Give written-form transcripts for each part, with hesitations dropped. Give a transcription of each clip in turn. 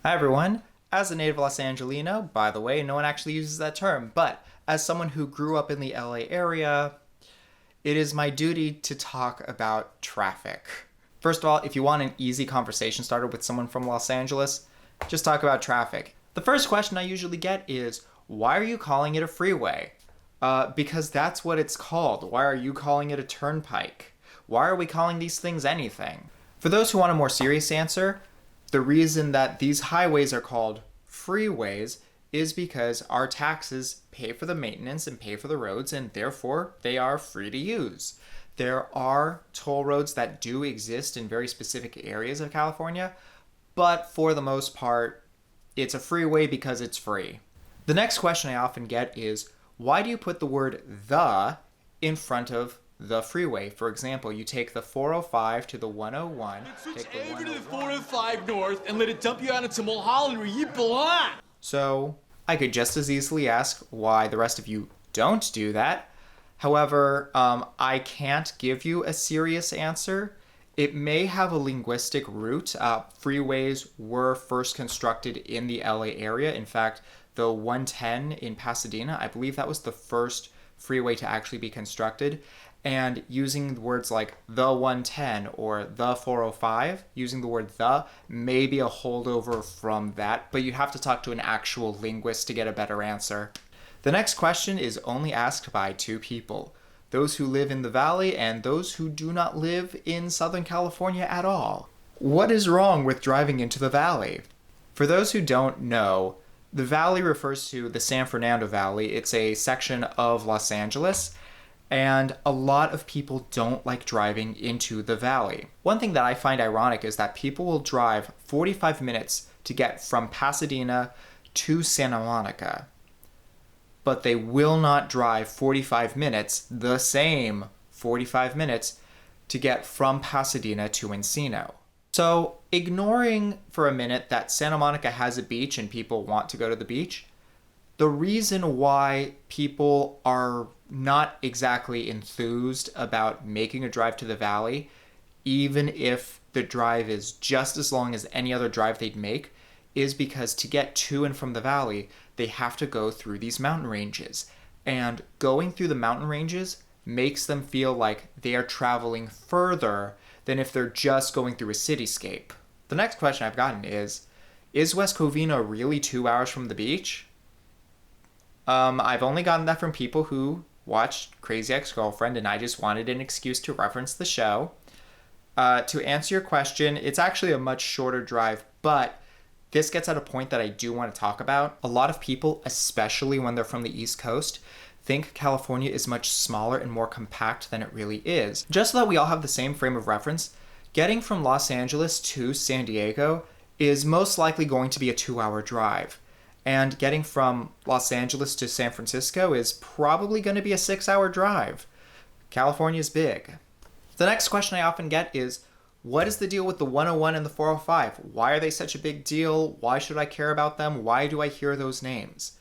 Hi everyone. As a native Los Angelino, by the way, no one actually uses that term, but as someone who grew up in the LA area, it is my duty to talk about traffic. First of all, if you want an easy conversation started with someone from Los Angeles, just talk about traffic. The first question I usually get is, why are you calling it a freeway? Because that's what it's called. Why are you calling it a turnpike? Why are we calling these things anything? For those who want a more serious answer, the reason that these highways are called freeways is because our taxes pay for the maintenance and pay for the roads, and therefore they are free to use. There are toll roads that do exist in very specific areas of California, but for the most part, it's a freeway because it's free. The next question I often get is, why do you put the word "the" in front of the freeway? For example, you take the 405 to the 101. Switch over to the 405 north and let it dump you out into Mulholland where you belong. So I could just as easily ask why the rest of you don't do that. However, I can't give you a serious answer. It may have a linguistic root. Freeways were first constructed in the LA area. In fact, the 110 in Pasadena, I believe that was the first freeway to actually be constructed. And using words like the 110 or the 405, using the word "the" may be a holdover from that, but you have to talk to an actual linguist to get a better answer. The next question is only asked by two people, those who live in the valley and those who do not live in Southern California at all. What is wrong with driving into the valley? For those who don't know, the valley refers to the San Fernando Valley. It's a section of Los Angeles, and a lot of people don't like driving into the valley. One thing that I find ironic is that people will drive 45 minutes to get from Pasadena to Santa Monica, but they will not drive 45 minutes, the same 45 minutes, to get from Pasadena to Encino. So, ignoring for a minute that Santa Monica has a beach and people want to go to the beach, the reason why people are not exactly enthused about making a drive to the valley, even if the drive is just as long as any other drive they'd make, is because to get to and from the valley, they have to go through these mountain ranges. And going through the mountain ranges makes them feel like they are traveling further than if they're just going through a cityscape. The next question I've gotten is West Covina really 2 hours from the beach? I've only gotten that from people who watched Crazy Ex-Girlfriend, and I just wanted an excuse to reference the show. To answer your question, it's actually a much shorter drive, but this gets at a point that I do want to talk about. A lot of people, especially when they're from the East Coast, think California is much smaller and more compact than it really is. Just so that we all have the same frame of reference, getting from Los Angeles to San Diego is most likely going to be a 2-hour drive. And getting from Los Angeles to San Francisco is probably going to be a 6-hour drive. California's big. The next question I often get is, what is the deal with the 101 and the 405? Why are they such a big deal? Why should I care about them? Why do I hear those names?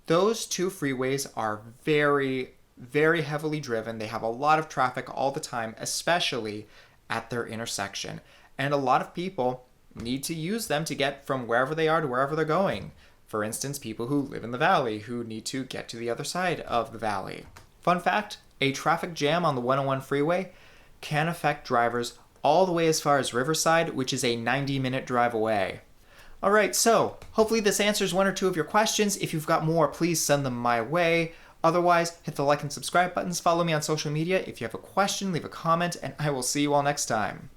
Those two freeways are very, very heavily driven. They have a lot of traffic all the time, especially at their intersection. And a lot of people need to use them to get from wherever they are to wherever they're going. For instance, people who live in the valley who need to get to the other side of the valley. Fun fact, a traffic jam on the 101 freeway can affect drivers all the way as far as Riverside, which is a 90-minute drive away. Alright, so hopefully this answers one or two of your questions. If you've got more, please send them my way. Otherwise, hit the like and subscribe buttons, follow me on social media. If you have a question, leave a comment, and I will see you all next time.